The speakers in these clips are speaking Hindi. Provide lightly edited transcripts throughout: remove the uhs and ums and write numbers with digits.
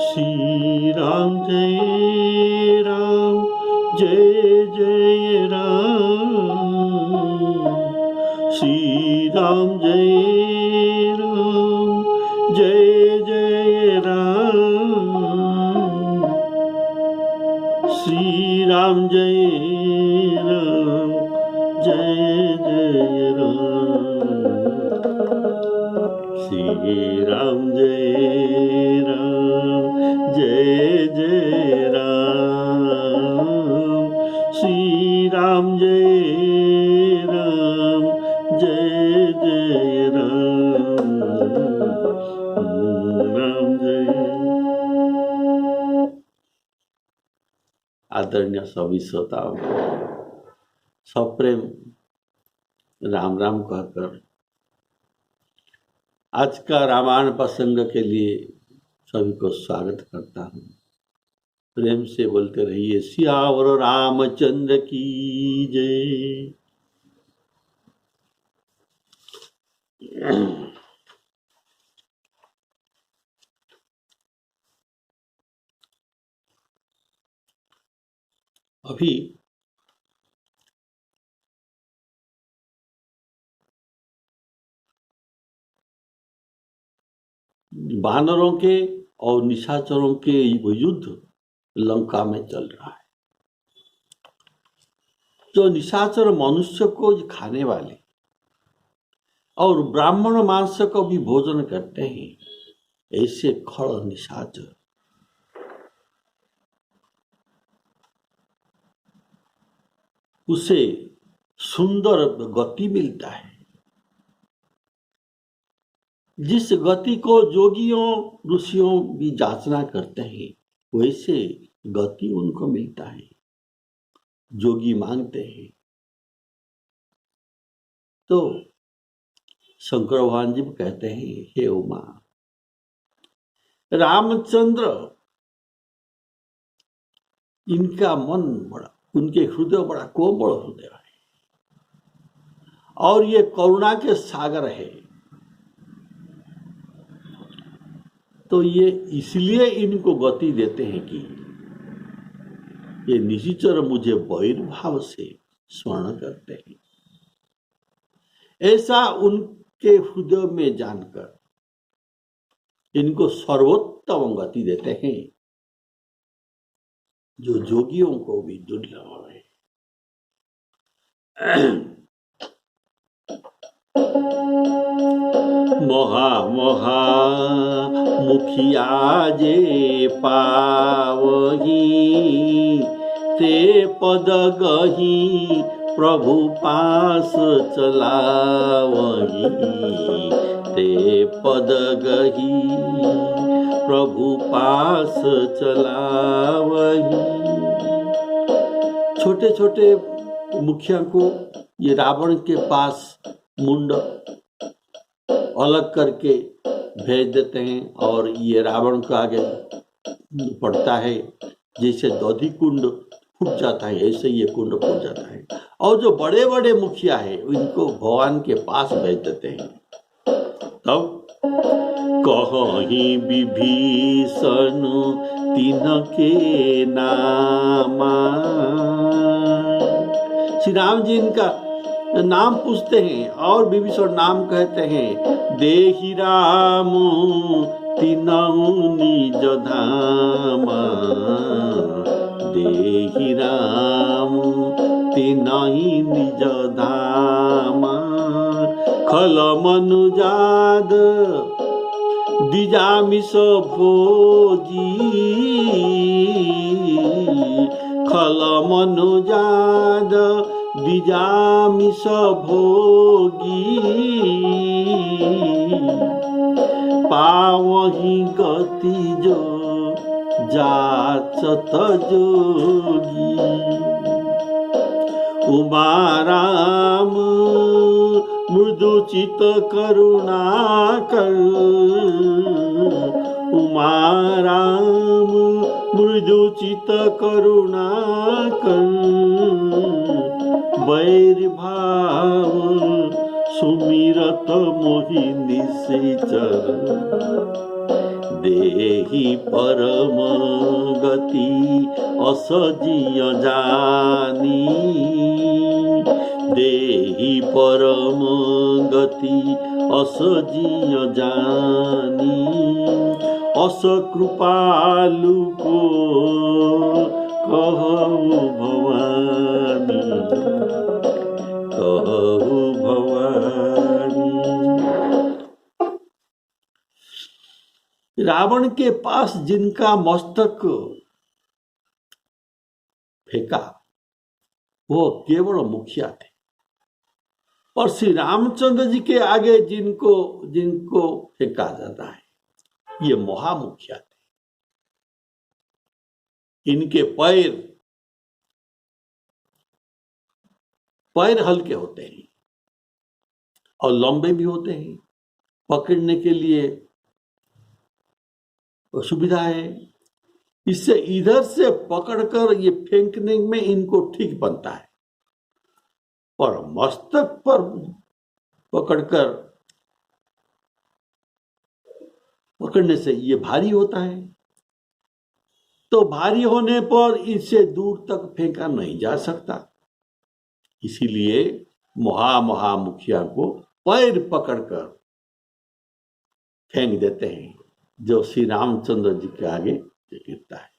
श्री राम जय जय राम, श्री राम जय जय राम, श्री राम जय जय राम, श्री राम जय जय राम, श्री राम जय जय राम, राम जय। आदरणीय सभी श्रोताओं को सप्रेम राम राम कहकर आज का रामायण प्रसंग के लिए सभी को स्वागत करता हूँ। प्रेम से बोलते रहिए सियावर रामचंद्र की जय। अभी वानरों के और निशाचरों के युद्ध लंका में चल रहा है। जो निशाचर मनुष्य को खाने वाले और ब्राह्मण मांस को भी भोजन करते हैं, ऐसे खड़ निशाचर उसे सुंदर गति मिलता है। जिस गति को जोगियों ऋषियों भी जांचना करते हैं, वैसे गति उनको मिलता है। जोगी मांगते हैं तो शंकर भगवान जी कहते हैं, हे उमा, रामचंद्र इनका मन बड़ा, उनके हृदय बड़ा कोमल हृदय है और ये करुणा के सागर है। तो ये इसलिए इनको गति देते हैं कि ये निशिचर मुझे वैरभाव से स्मरण करते हैं। ऐसा उनके हृदय में जानकर इनको सर्वोत्तम गति देते हैं, जो जोगियों को भी दुर्लभ है। मोहा मुखिया जे पावही, ते पद गही प्रभु पास चलावही, ते पद गही प्रभु पास चलावही। छोटे छोटे मुखिया को ये रावण के पास मुंड अलग करके भेज देते हैं और ये रावण को आगे पड़ता है। जैसे दधी कुंड फूट जाता है, ऐसे ये कुंड फूट जाता है। और जो बड़े बड़े मुखिया है उनको भगवान के पास भेज देते हैं। तब कहीं विभीषण तिनके नामा, श्री राम जी इनका नाम पूछते हैं और विभीषण नाम कहते हैं। देहि राम तिनहु निज धामा, देहि राम तिनहि निज धामा, खल मनुजाद दिजामिष भोजी, खल मनुजाद दिजामिष भोगी, पावहि गति जो जाचत जोगी। उमा राम मृदुचित करुणा कर, उमा राम मृदुचित करुणा कर, वैर भाव सुमिरत मोहि निश्चर, देहि देहि परम गति असजिय जानी, देहि परम गति असजिय जानी, अस कृपालु को कहु भवानी, कहु भवानी। रावण के पास जिनका मस्तक फेंका वो केवल मुखिया थे, और श्री रामचंद्र जी के आगे जिनको जिनको फेंका जाता है ये महामुखिया थे। इनके पैर हल्के होते हैं और लंबे भी होते हैं, पकड़ने के लिए सुविधा है। इससे इधर से पकड़कर ये फेंकने में इनको ठीक बनता है, पर मस्तक पर पकड़ने से ये भारी होता है, तो भारी होने पर इसे दूर तक फेंका नहीं जा सकता। इसीलिए महामुखिया को पैर पकड़कर फेंक देते हैं, जो श्री रामचंद्र जी के आगे गिरता है।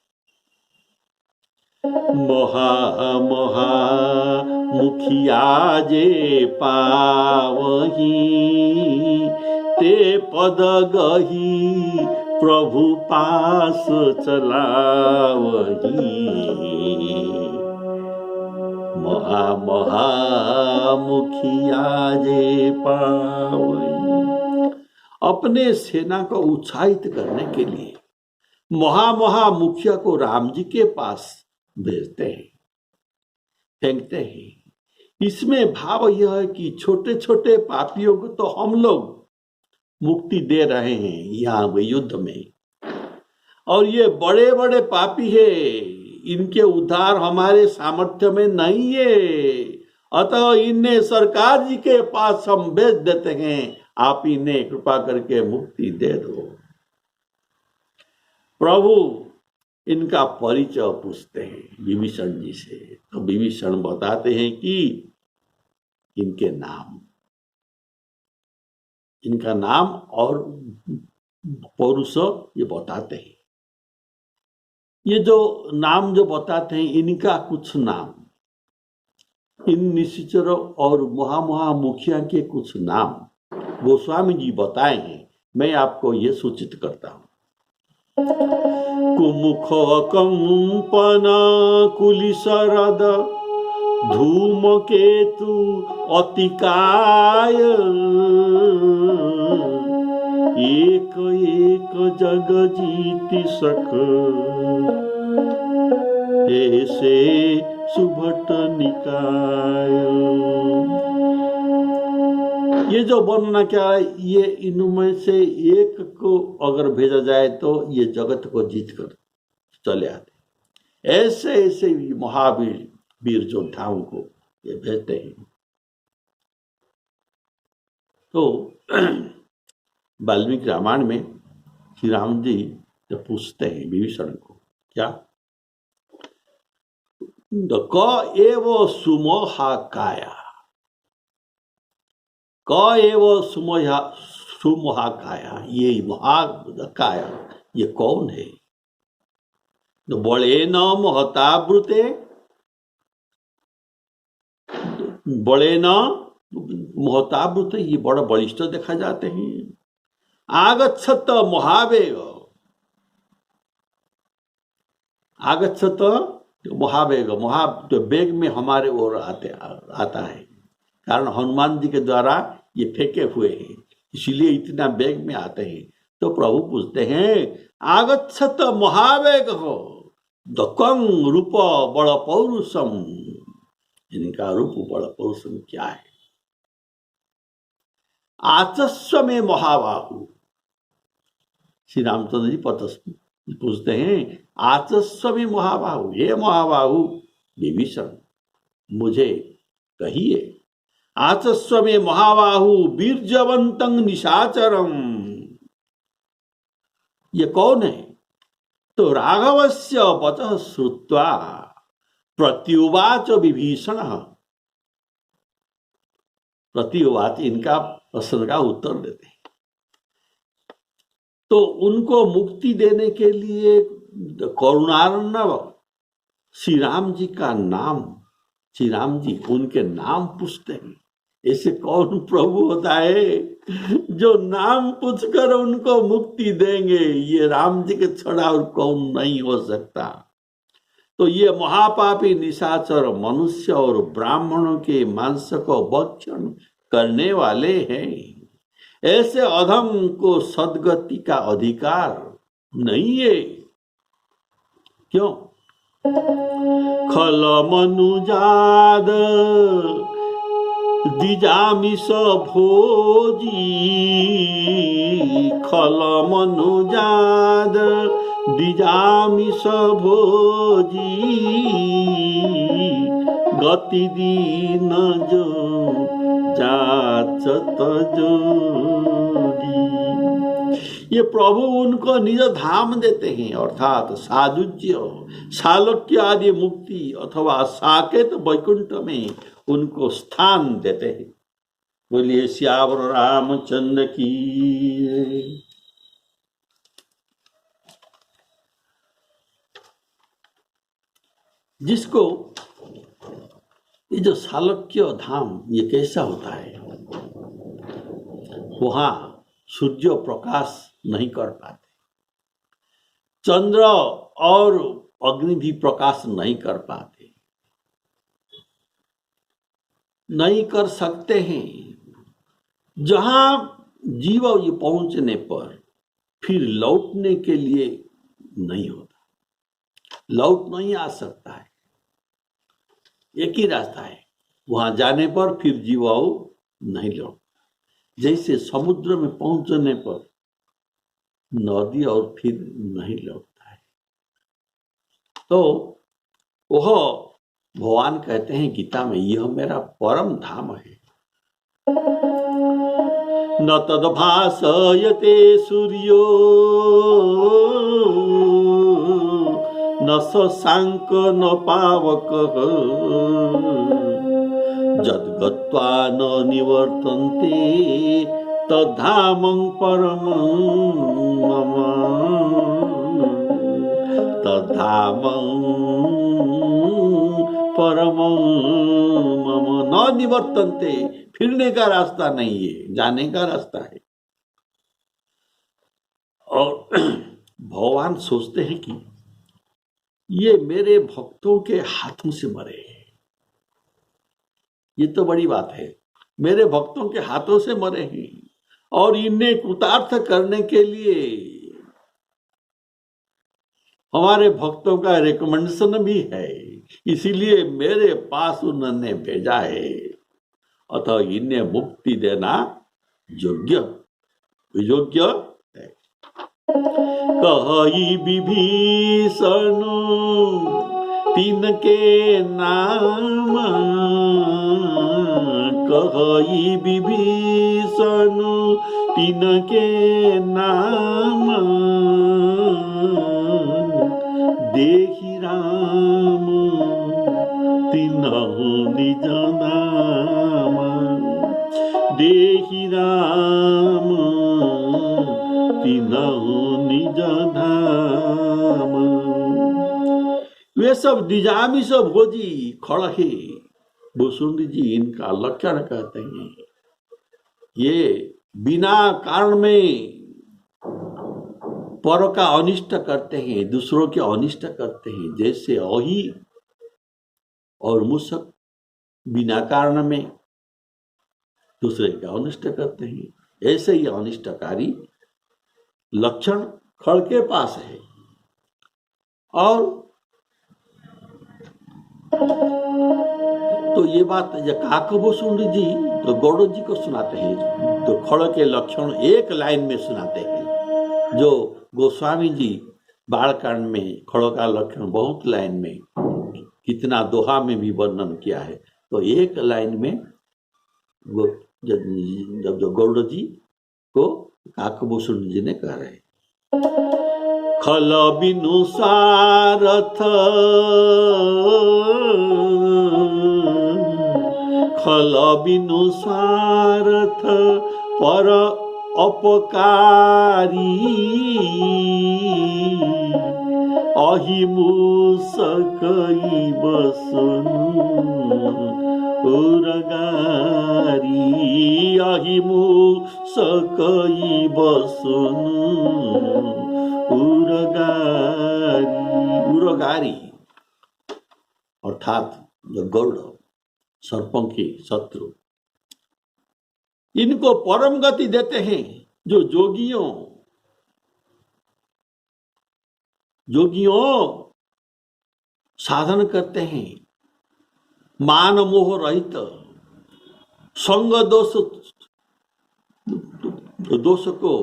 मुखिया जे पावही, ते पद गही प्रभु पास चलावही। मुखिया जे पावही, अपने सेना को उत्साहित करने के लिए मुखिया को राम जी के पास भेजते हैं, फेंकते हैं। इसमें भाव यह है कि छोटे छोटे पापियों को तो हम लोग मुक्ति दे रहे हैं यहाँ युद्ध में, और ये बड़े बड़े पापी है, इनके उद्धार हमारे सामर्थ्य में नहीं है, अतः इन्हें सरकार जी के पास हम भेज देते हैं, आप इन्हें कृपा करके मुक्ति दे दो। प्रभु इनका परिचय पूछते हैं विभीषण जी से, तो विभीषण बताते हैं कि इनका नाम और पौरुष ये बताते हैं। ये जो नाम जो बताते हैं इनका कुछ नाम, इन निश्चर और मुखिया के कुछ नाम गोस्वामी जी बताए हैं, मैं आपको ये सूचित करता हूँ। कुमुख कंपन कुलिशरद धूमकेतु अतिकाय, एक एक जग जीति सक, ऐसे सुभट निकाय। ये जो वर्णना क्या है, ये इनमें से एक को अगर भेजा जाए तो ये जगत को जीत कर चले आते। ऐसे ऐसे वीर योद्धाओं को ये भेजते हैं। तो वाल्मीकि रामायण में श्री राम जी जब पूछते हैं विभीषण को, क्या क एव सुमोहाकाया, क एव सुमोहाकाया, ये महाकाया ये कौन है? तो बड़े न महतावृते, बड़े न महतावृते, ये बड़ा बलिष्ठ देखा जाते हैं। आगच्छत महावेग, आगच्छत महावेग, तो वेग में हमारे ओर आता है, कारण हनुमान जी के द्वारा ये फेंके हुए हैं, इसीलिए इतना वेग में आते हैं। तो प्रभु पूछते हैं आगच्छत महावेग हो दकं रूप बड़ पौरुषम, इनका रूप बड़ पौरुषम क्या है? आचस्व में महाबाहु, श्री रामचंद्र जी पूछते हैं आचस्व में महाबाहु, हे महाबाहु विभीषण मुझे कहिए, आचस्व में महाबाहु बीर्जवंतं निशाचरम, ये कौन है? तो राघवस्य वचः श्रुत्वा प्रत्युवाच विभीषण। प्रत्युवाच इनका प्रश्न का उत्तर देते हैं। तो उनको मुक्ति देने के लिए करुणार्णव श्री राम जी का नाम, श्री राम जी उनके नाम पूछते हैं। ऐसे कौन प्रभु होता है जो नाम पूछकर उनको मुक्ति देंगे? ये राम जी के छड़ा और कौन नहीं हो सकता। तो ये महापापी निशाचर मनुष्य और ब्राह्मणों के मांस को भक्षण करने वाले हैं। ऐसे अधम को सद्गति का अधिकार नहीं है। क्यों? खल मनुजाद द्विजामिष भोजी, खल मनुजाद द्विजामिष भोजी, गति दीन जो जाचत जोगी। ये प्रभु उनको निज धाम देते हैं, अर्थात साजुज्य, सालोक्य आदि मुक्ति अथवा साकेत वैकुंठ में उनको स्थान देते हैं। बोलिए श्यावर रामचंद्र की। जिसको ये जो सालोक्य धाम ये कैसा होता है, वहां सूर्य प्रकाश नहीं कर पाते, चंद्र और अग्नि भी प्रकाश नहीं कर पाते, नहीं कर सकते हैं। जहां जीव ये पहुंचने पर फिर लौटने के लिए नहीं होता, लौट नहीं आ सकता है। एक ही रास्ता है, वहां जाने पर फिर जीव नहीं लौट। जैसे समुद्र में पहुंचने पर नदी और फिर नहीं लौटता है। तो वह भगवान कहते हैं गीता में, यह मेरा परम धाम है। न तद्भासयते सूर्यो न शशांक न पावकः, यद्गत्वा न निवर्तन्ते तद्धामं परमं मम, तद्धामं परमं मम। न निवर्तन्ते, फिरने का रास्ता नहीं है, जाने का रास्ता है। और भगवान सोचते हैं कि ये मेरे भक्तों के हाथों से मरे, ये तो बड़ी बात है। मेरे भक्तों के हाथों से मरे हैं और इन्हें कृतार्थ करने के लिए हमारे भक्तों का रिकमेंडेशन भी है, इसीलिए मेरे पास उन्होंने भेजा है। अतः इन्हें मुक्ति देना योग्य योग्य है। कहि विभीषण तिनके नाम, कहि विभीषण तिनके नाम, देखि राम तिन्हु निज धाम, देखि राम तिन्हु निज धाम। वे सब द्विजामिष भोजी खड़हे। भुसुंडी जी इनका लक्षण कहते हैं, ये बिना कारण में पर का अनिष्ट करते हैं, दूसरों के अनिष्ट करते हैं। जैसे अही और मूषक बिना कारण में दूसरे का अनिष्ट करते हैं, ऐसे ही अनिष्टकारी लक्षण खड़ के पास है। और तो ये बात काकभूषुंडी जी तो गौड़ जी को सुनाते हैं, तो खड़ के लक्षण एक लाइन में सुनाते हैं। जो गोस्वामी जी बालकांड में खड़ों का लक्षण बहुत लाइन में, कितना दोहा में भी वर्णन किया है, तो एक लाइन में जब गौड़ जी को काकभूषुंडी जी ने कह रहे, खल बिनु सारथ, खल बिनु सारथ पर अपकारी, अहिमुसकै बसनु उरगारी, अहिमुसकै बसनु उरगारी। उरगारी अर्थात गरुड़, सर्पों के शत्रु, इनको परम गति देते हैं जो जोगियों साधन करते हैं, मान मोह रहित, संग दोष को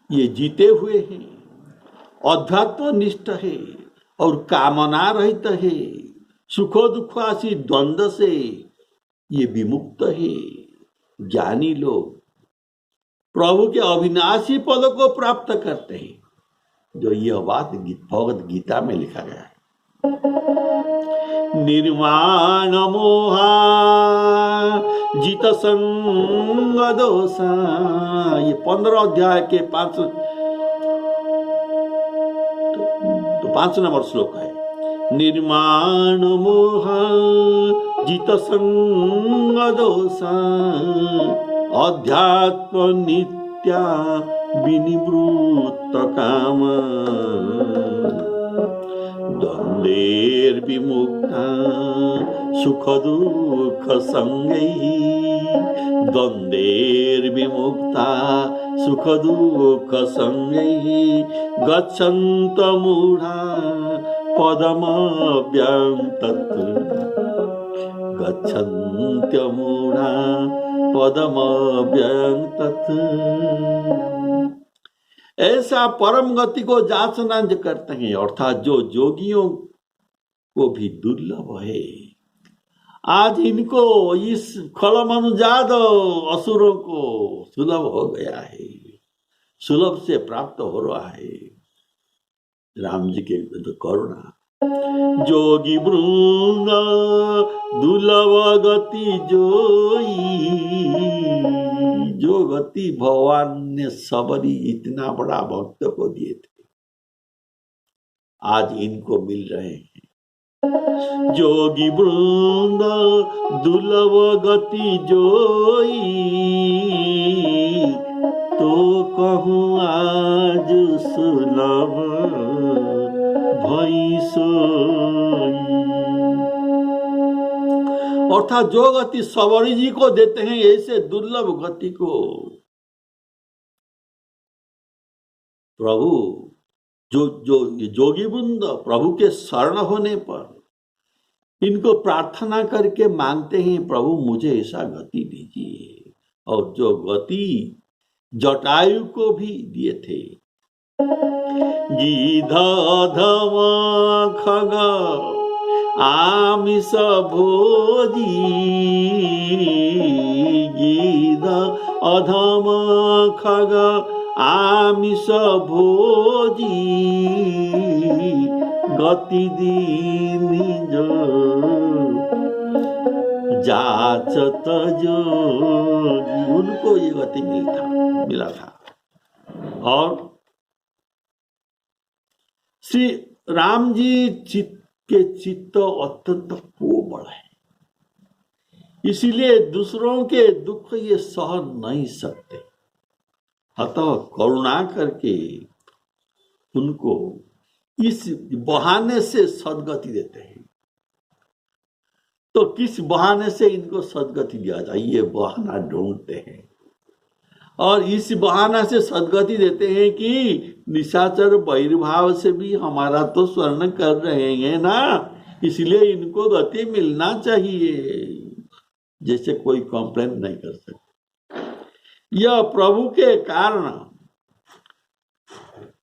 ये जीते हुए हैं, अध्यात्म निष्ठ है और कामना रहित है, सुखो दुखासी द्वंद्व से ये विमुक्त है। ज्ञानी लोग प्रभु के अविनाशी पद को प्राप्त करते हैं, जो यह बात भगवद गीता में लिखा गया है। निर्माण मोहा जित संग दोषा, ये 15 अध्याय के 5 नंबर श्लोक है। निर्माण मोहा जित संग दोषा, अध्यात्म नित्या विनिवृत्त काम, द्वंद्वैर्विमुक्ता सुख दुख संगैः, द्वंद्वैर्विमुक्ता सुख दुख संगैः, गच्छन्त मूढा पदमव्यंतत्, गच्छन्त्यमूढा पदमव्यंतत्। ऐसा परम गति को जाचना करते हैं, अर्थात जो जोगियों को भी दुर्लभ है। आज इनको इस खलमनुजात असुरों को सुलभ हो गया है, सुलभ से प्राप्त हो रहा है राम जी के करुणा। जोगी वृंद दुर्लभ गति जोई, जो गति भगवान ने सबरी इतना बड़ा भक्त को दिए थे, आज इनको मिल रहे हैं। जोगी वृंद दुर्लभ गति जोई, तो कहूँ आज सुलभ भई सोई। अर्थात जो गति सबरी जी को देते हैं, ऐसे दुर्लभ गति को प्रभु जो जोगी वृंद प्रभु के शरण होने पर इनको प्रार्थना करके मांगते हैं, प्रभु मुझे ऐसा गति दीजिए। और जो गति जटायु को भी दिए थे, गिधधम खग आमिष भोजी, गिध अधम खग आमिष भोजी, गति दीनी जो जाचत जोगी, उनको ये गति मिला था। और श्री राम जी के चित्त अत्यंत कोमल है, इसीलिए दूसरों के दुख ये सह नहीं सकते, अतः करुणा करके उनको इस बहाने से सदगति देते हैं। तो किस बहाने से इनको सदगति दिया जाए, ये बहाना ढूंढते हैं, और इस बहाना से सदगति देते हैं कि निशाचर बहिर्भाव से भी हमारा तो स्वर्ण कर रहे हैं ना, इसलिए इनको गति मिलना चाहिए। जैसे कोई कंप्लेन नहीं कर सकते। यह प्रभु के कारण,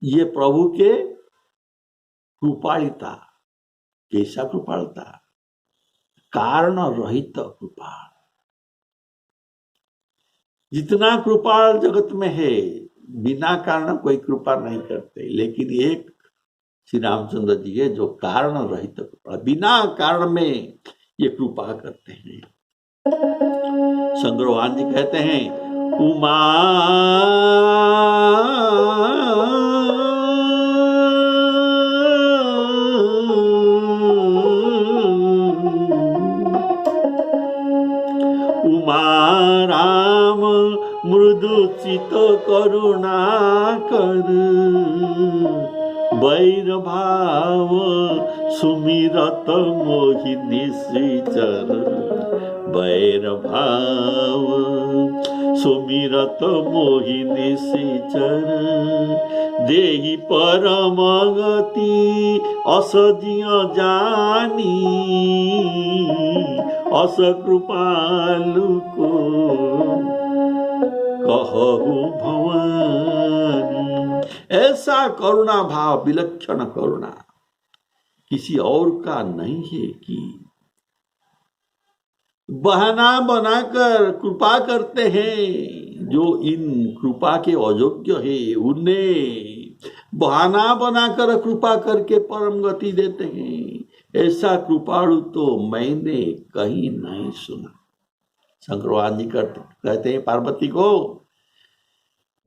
ये प्रभु के कृपालुता। कैसा कृपालुता? कारण रहित कृपा। जितना कृपाल जगत में है, बिना कारण कोई कृपा नहीं करते, लेकिन एक श्री रामचंद्र जी है जो कारण रहित कृपा, बिना कारण में ये कृपा करते हैं। शंकर भगवान जी कहते हैं उमा राम मृदु चित करुणा कर, वैर भाव सुमिरत मोहिनी श्रीचर, वैर भाव सुमिरत मोहिनी श्रीचर, देहि परम गति असजिय जानी, अस कृपालु को कहु भवानी। ऐसा करुणा भाव, विलक्षण करुणा किसी और का नहीं है कि बहाना बनाकर कृपा करते हैं। जो इन कृपा के अयोग्य है उन्हें बहाना बनाकर कृपा करके परम गति देते हैं। ऐसा कृपाणु तो मैंने कहीं नहीं सुना। शंकर भगवान जी कहते हैं पार्वती को,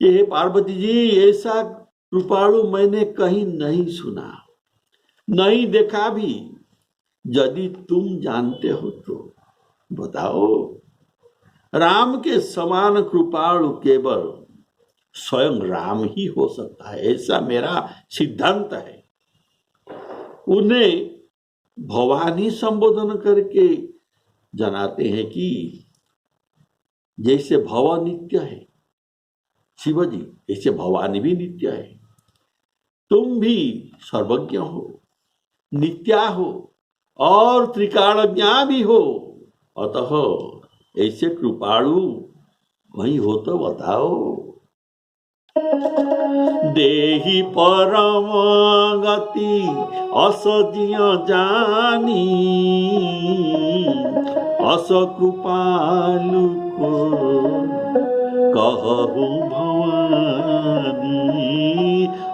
ये पार्वती जी ऐसा कृपाणु मैंने कहीं नहीं सुना, नहीं देखा भी। यदि तुम जानते हो तो बताओ। राम के समान कृपाणु केवल स्वयं राम ही हो सकता है, ऐसा मेरा सिद्धांत है। उन्हें भवानी संबोधन करके जनाते हैं कि जैसे भव नित्य है शिव जी, ऐसे भवानी भी नित्य है। तुम भी सर्वज्ञ हो, नित्या हो और त्रिकालज्ञा भी हो, अतः ऐसे कृपाणु वही हो तो बताओ। देहि परम गति असजिय जानी, अस कृपालु को कहु भवानी,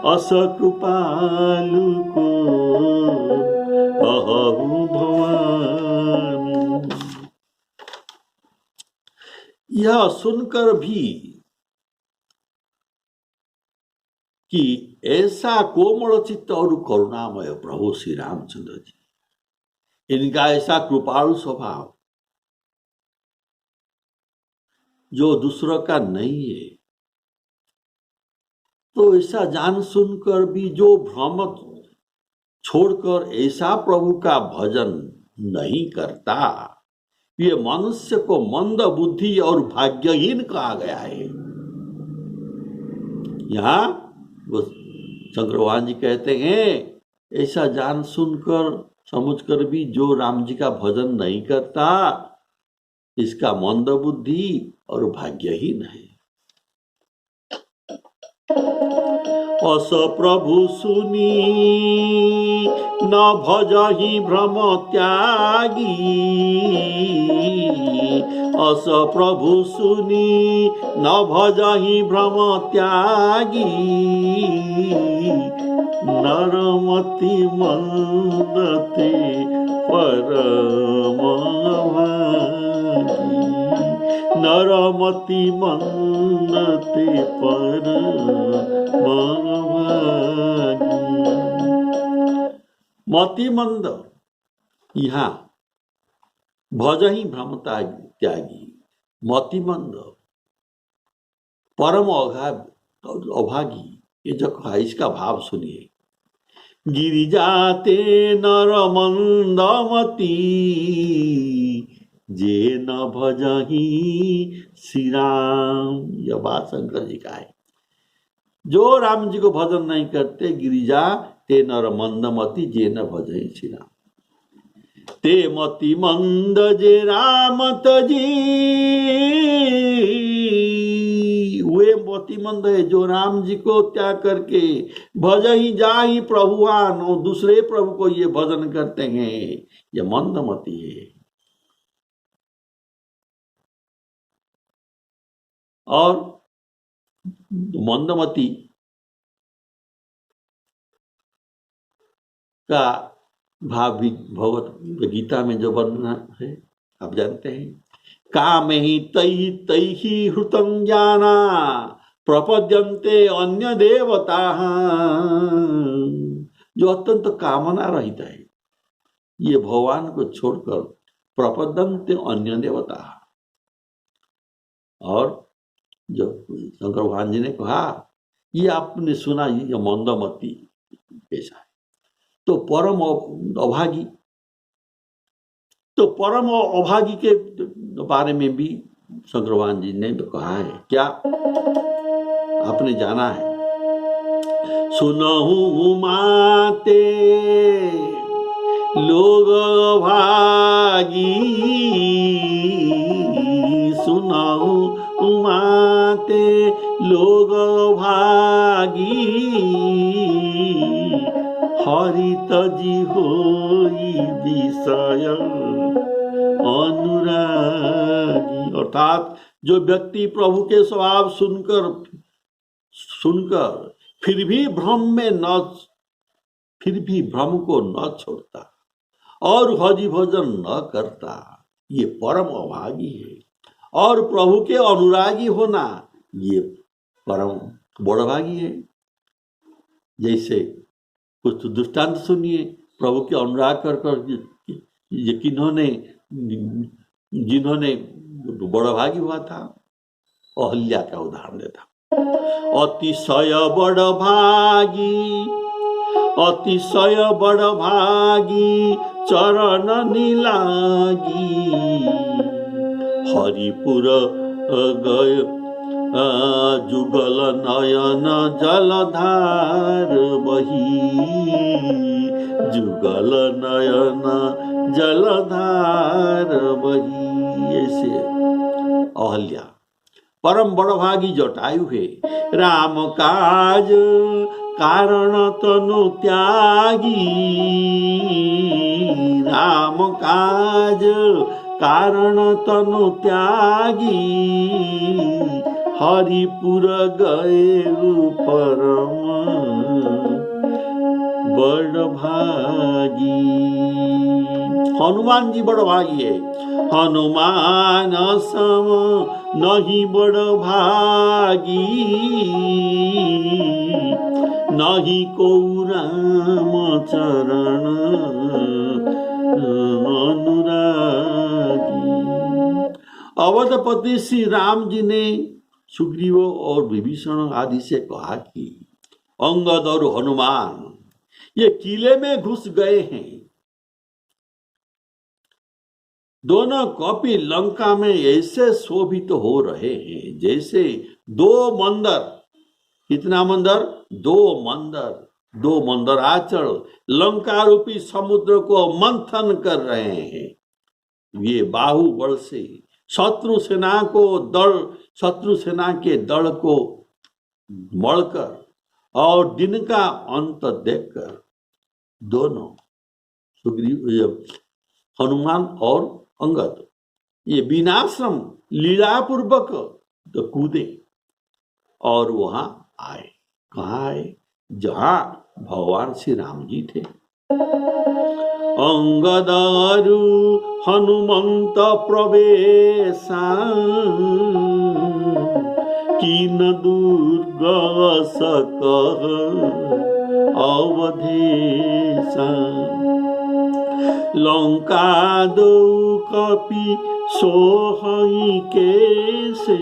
अस कृपालु को कहु भवानी। यह सुनकर भी कि ऐसा कोमल चित्त और करुणामय प्रभु श्री रामचंद्र जी, इनका ऐसा कृपालु स्वभाव जो दूसरों का नहीं है, तो ऐसा जान सुनकर भी जो भ्रम छोड़कर ऐसा प्रभु का भजन नहीं करता, ये मनुष्य को मंद बुद्धि और भाग्यहीन कहा गया है। यहाँ शंकर भगवान जी कहते हैं ऐसा जान सुनकर समझकर भी जो राम जी का भजन नहीं करता, इसका मंद बुद्धि और भाग्यहीन है। अस प्रभु सुनी न भजहि भ्रम त्यागी, अस प्रभु सुनी न भजहि भ्रम त्यागी, नरमति मंदते परम भागी, नरमति मंदते परम भागी। मति मंद यहाँ भजहि भ्रम त्यागी, मति मंद परम अभागी, ये जो कहा इसका भाव सुनिए। गिरिजाते नर मंदमती, जे न भजहि श्री राम। यह बात शंकर जी का है। जो राम जी को भजन नहीं करते, गिरिजा ते नर मंदमती, जे न भजहि श्री राम। ते मति मंद जे राम तजी, वे मति मंद है जो राम जी को त्याग करके भजहि जाहि प्रभुआन, दूसरे प्रभु को ये भजन करते हैं, ये मंदमती है। और मंदमती का भाव भी भगवत गीता में जो वर्णना है आप जानते हैं। काम ही तई तई हृतं ज्ञाना प्रपद्यन्ते अन्य देवता, जो अत्यंत कामना रहित है ये भगवान को छोड़कर प्रपद्यन्ते अन्य देवता। और जो शंकर भगवान जी ने कहा ये आपने सुना ये मंदमती कैसा है, तो परम अभागी, तो परम अभागी के बारे में भी शंकर भगवान जी ने कहा है। क्या आपने जाना है, सुनहु माते लोग भागी, सुनहु माते लोग भागी, हरित जी होई विषय अनुरागी। अर्थात जो व्यक्ति प्रभु के स्वभाव सुनकर फिर भी भ्रम को न छोड़ता और हरि भजन न करता, ये परम अभागी है। और प्रभु के अनुरागी होना ये परम बड़भागी है। जैसे कुछ दृष्टांत सुनिए, प्रभु के अनुराग कर जिन्होंने बड़भागी हुआ था, अहल्या का उदाहरण देता। अतिशय बड़भागी चरण निलागी, हरिपुर गय जुगल नयन जलधार बही, जुगल नयन जलधार बही। ऐसे अहल्या परम बड़भागी जटायु है, राम काज कारण तनु त्यागी, राम काज कारण तनु त्यागी, हरिपुर गए परम बड़भागी। हनुमान जी बड़भागी है, हनुमान सम नहीं बड़भागी, नहीं को राम चरण अनुरागी। अवधपति श्री राम जी ने सुग्रीव और विभीषण आदि से कहा कि अंगद और हनुमान ये किले में घुस गए हैं, दोनों कपि लंका में ऐसे शोभित हो रहे हैं जैसे दो मंदर। कितना मंदर? दो मंदराचल लंका रूपी समुद्र को मंथन कर रहे हैं। ये बाहुबल से शत्रु सेना के दल को मढ़कर और दिन का अंत देखकर दोनों सुग्रीव, हनुमान और अंगद ये विनाश्रम लीलापूर्वक कूदे और वहां आए। कहाँ आए? जहां भगवान श्री राम जी थे। अंगदारु हनुमंत प्रवेशा, कीन दुर्ग सकह अवधेशा, लंका दो कपि सोहई केसे,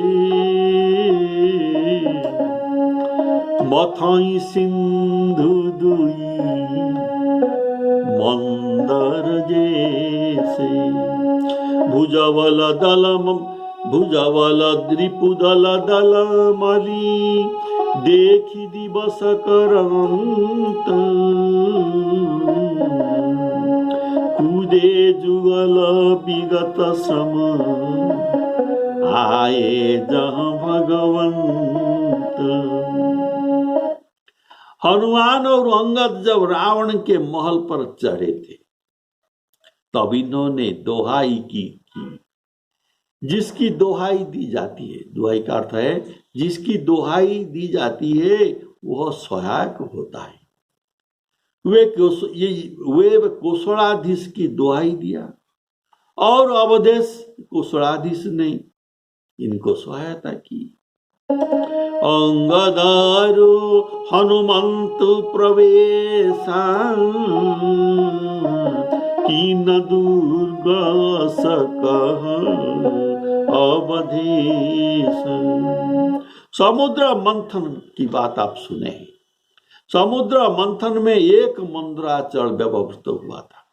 मथई सिंधु दुई मंदर जैसे, भुजबल द्रिपुदल दल मली, देखी दिवस करंत, कूदे जुगल विगत सम, आए जहाँ भगवंत। हनुमान और अंगद जब रावण के महल पर चढ़े थे तब इन्होंने दोहाई की जिसकी दोहाई दी जाती है, दोहाई का अर्थ है जिसकी दोहाई दी जाती है वह सहायक होता है। वे कोसलाधीश की दोहाई दिया और अवधेश कोसलाधीश ने इनको सहायता की। अंगदारो हनुमंत प्रवेशा कीन दुर्ग सकह अवधेश। समुद्र मंथन की बात आप सुने। समुद्र मंथन में एक मंदराचल व्यवस्थित हुआ था।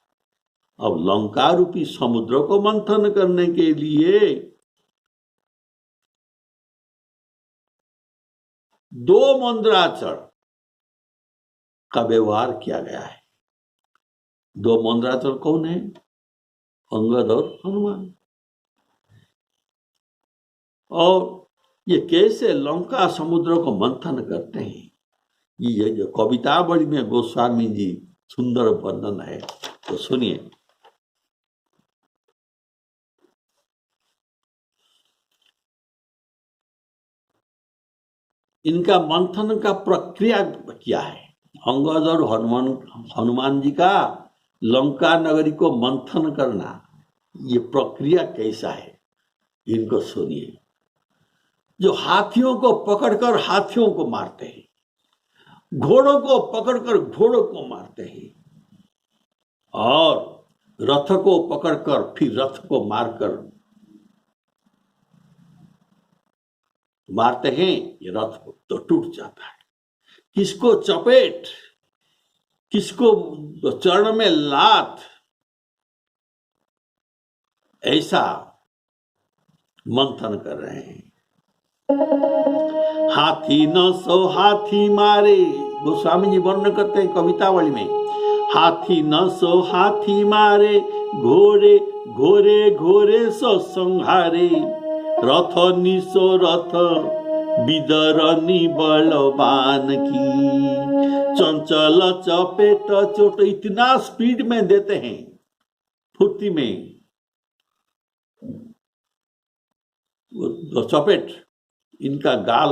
अब लंका रूपी समुद्र को मंथन करने के लिए 2 मंदराचल का व्यवहार किया गया है। 2 मंदराचल कौन है? अंगद और हनुमान। और ये कैसे लंका समुद्र को मंथन करते हैं, ये जो कवितावली में गोस्वामी जी सुंदर वर्णन है, तो सुनिए। इनका मंथन का प्रक्रिया क्या है? अंगद और हनुमान जी का लंका नगरी को मंथन करना, ये प्रक्रिया कैसा है, इनको सुनिए। जो हाथियों को पकड़कर हाथियों को मारते हैं, घोड़ों को पकड़कर घोड़ों को मारते हैं, और रथ को पकड़कर फिर रथ को मारते हैं, ये रथ तो टूट जाता है। किसको चपेट, किसको चरण में लात, ऐसा मंथन कर रहे हैं। हाथी न सो हाथी मारे, गोस्वामी जी वर्णन करते हैं कवितावली में। हाथी न सो हाथी मारे, घोड़े घोरे घोरे सो संहारे, रथ निसो रथ बिदरनी बलवान की, चंचल चपेट चोट। इतना स्पीड में देते हैं, फुर्ती में चपेट, इनका गाल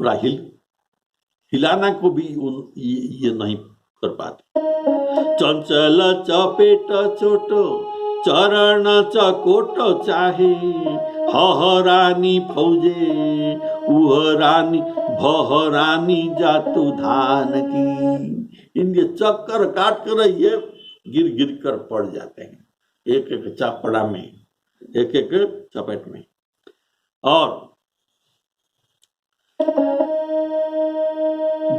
थोड़ा हिलाना को भी ये नहीं कर पाते। चंचल चपेट चोट चरण चकोट चाहे, हहरानी फौजे उहरानी भहरानी जातु धान की। इनके चक्कर काट कर ये गिर गिर कर पड़ जाते हैं, एक एक चापड़ा में, एक एक चपेट में। और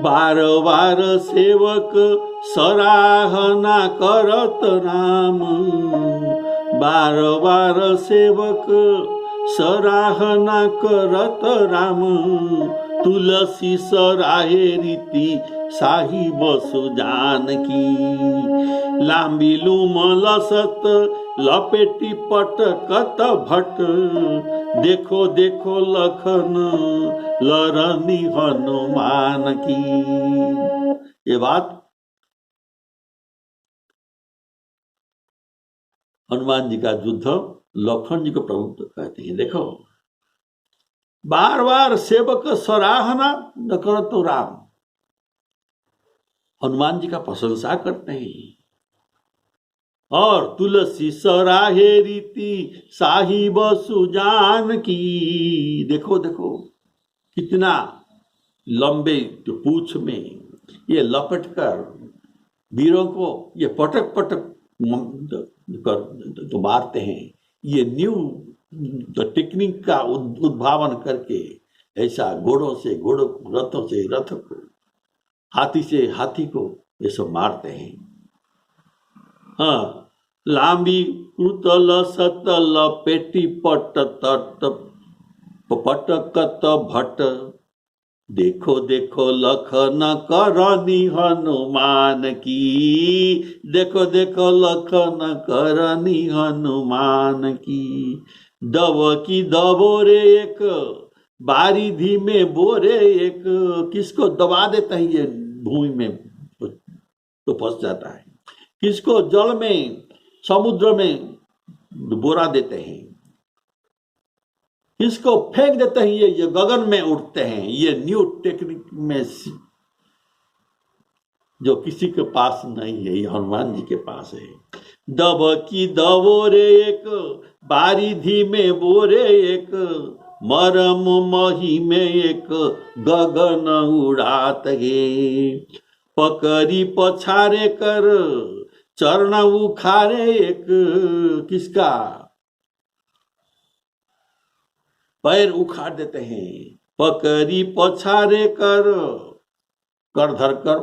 बार बार सेवक सराहना करत राम, बार बार सेवक सराहना करत राम, तुलसी सराहे रीति साहिब सुजान की। लांबी लूम लसत लपेटी पटकत भट, देखो देखो लखन लरनी हनुमान की। ये बात हनुमान जी का युद्ध लखन जी को प्रभु कहते हैं। देखो, बार बार सेवक सराहना न करो तो राम, हनुमान जी का प्रशंसा करते हैं। और तुलसी सराहे रीति साहिब सुजान की। देखो देखो कितना लंबे पूंछ में ये लपट कर वीरों को ये पटक पटक तो मारते हैं। ये न्यू टेक्निक का उद्भावन करके ऐसा घोड़ों से घोड़ों, रथों से रथ को, हाथी से हाथी को ये सब मारते हैं। हाँ, लांबी उतल सतल पेटी पट तट पटकत भट, देखो देखो लखन करनी हनुमान की। देखो देखो लखन करनी हनुमान की। दव की दबोरे एक, बारिधि में बोरे एक। किसको दबा देता है ये भूमि में तो फंस जाता है, किसको जल में समुद्र में बोरा देते हैं, इसको फेंक देते हैं, ये गगन में उड़ते हैं। ये न्यू टेक्निक में जो किसी के पास नहीं है, ये हनुमान जी के पास है। दब की दबो रे एक, बारिधि में बोरे एक, मरम मही में एक, गगन उड़ात है। पकड़ी पछारे कर, चरण उखारे एक, किसका पैर उखाड़ देते हैं। पकड़ी पछारे कर धर कर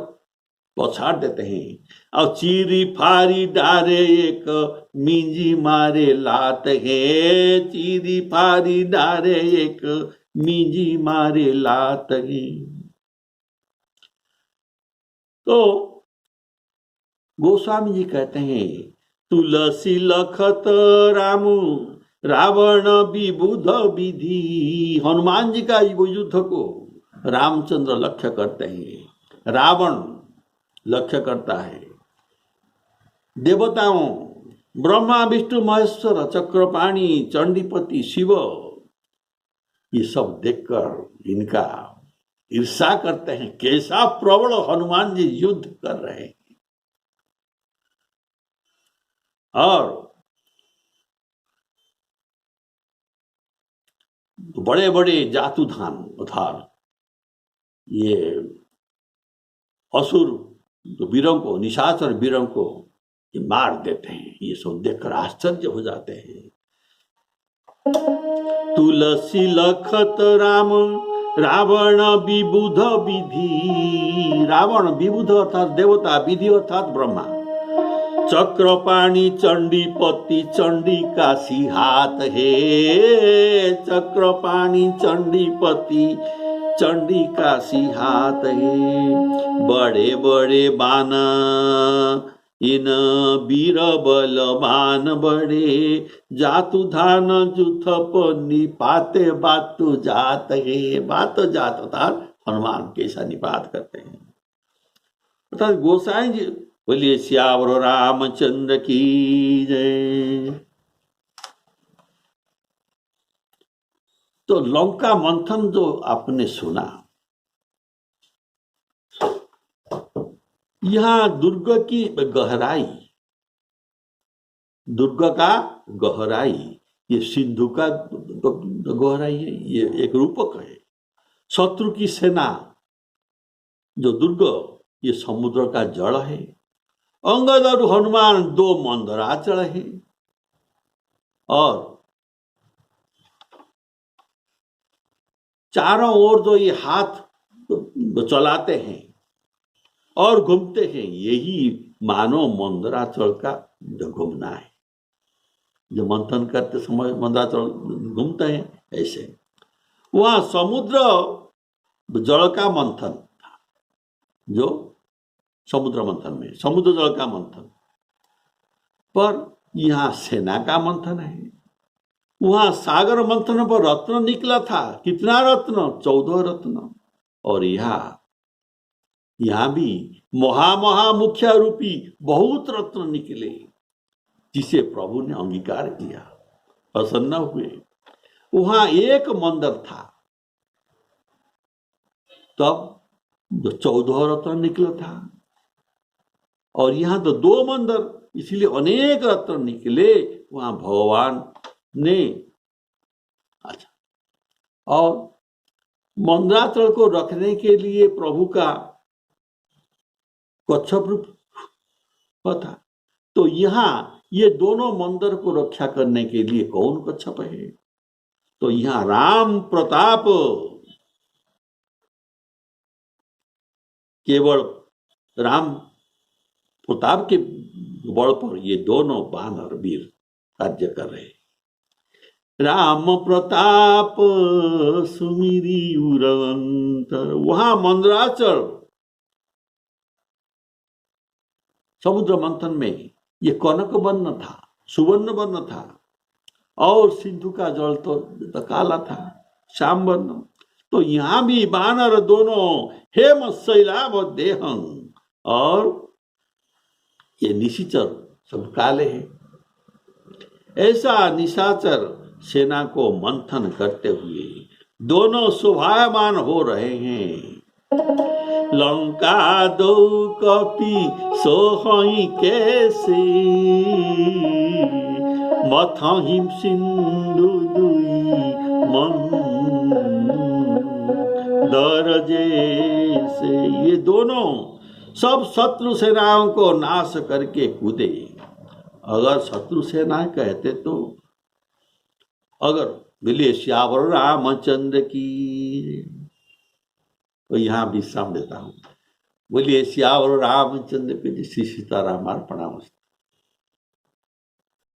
पछाड़ देते हैं। और चीरी फारी डारे एक, मिंजी मारे लात है। चीरी फारी डारे एक, मिंजी मारे लात है। तो गोस्वामी जी कहते हैं, तुलसी लखत रामू, रावण विबुध विधि। हनुमान जी का युद्ध को रामचंद्र लक्ष्य करते हैं, रावण लक्ष्य करता है। देवताओं ब्रह्मा विष्णु महेश्वर चक्रपाणी चंडीपति शिव, ये सब देखकर इनका ईर्षा करते हैं, कैसा प्रबल हनुमान जी युद्ध कर रहे हैं। और बड़े बड़े जातुधान अर्थात ये असुर वीरों को, निशाचर वीरों को ये मार देते हैं। ये सब देखकर आश्चर्य हो जाते हैं। तुलसी लखत राम, रावण विबुध विधि। रावण विबुध अर्थात देवता, विधि अर्थात ब्रह्मा। चक्रपाणी चंडीपति, चंडिका सिहात है। चक्रपाणी चंडीपति, चंडिका सिहात है। बड़े बड़े बान इन वीर बलवान बड़े, जातु धान जुथप निपाते बातु जात है। बात जात अर्थात हनुमान कैसा निपात करते हैं। अर्थात गोसाई जी बोलिए श्यावर रामचंद्र की जय। तो लंका मंथन जो आपने सुना, यहां दुर्ग की गहराई, दुर्ग का गहराई, ये सिंधु का गहराई है, ये एक रूपक है। शत्रु की सेना जो दुर्ग, ये समुद्र का जल है। अंगद और हनुमान दो मंदराचल है। और चारों ओर जो ये हाथ चलाते हैं और घूमते हैं, यही मानो मंदराचल का जो घूमना है। जो मंथन करते समय मंदराचल घूमते हैं, ऐसे वहां समुद्र जल का मंथन था। जो समुद्र मंथन में समुद्र जल का मंथन, पर यहां सेना का मंथन है। वहां सागर मंथन पर रत्न निकला था। कितना रत्न? 14 रत्न। और यहां भी महा मुख्य रूपी बहुत रत्न निकले, जिसे प्रभु ने अंगीकार किया, प्रसन्न हुए। वहां एक मंदिर था, तब जो 14 रत्न निकला था। और यहां तो 2 मंदिर, इसलिए अनेक रत्न निकले। वहां भगवान ने अच्छा, और मंदराचल को रखने के लिए प्रभु का कच्छप रूप था। तो यहां ये दोनों मंदिर को रक्षा करने के लिए कौन कच्छप है? तो यहां राम प्रताप, केवल राम प्रताप के बल पर ये दोनों वानर वीर राज्य कर रहे। राम प्रताप सुमिरी उरंतर। वहां मंदराचल समुद्र मंथन में ये कनक वर्ण था, सुवर्ण वर्ण था। और सिंधु का जल तो काला था, श्याम वर्ण। तो यहां भी वानर दोनों हेम शैलाभ देहं, और ये निशाचर सब काले हैं। ऐसा निशाचर सेना को मंथन करते हुए दोनों शोभायमान हो रहे हैं। लंका दो कपि सोहई कैसे, मथहिम सिंधु दुई मंदर जैसे। ये दोनों सब शत्रु सेनाओं को नाश करके कूदे। अगर शत्रु सेना कहते तो अगर बोले श्यावर रामचंद्र की, तो यहाँ विश्राम देता हूँ। बोलिए श्यावर रामचंद्र की। श्री सीताराम अर्पणामस्तु।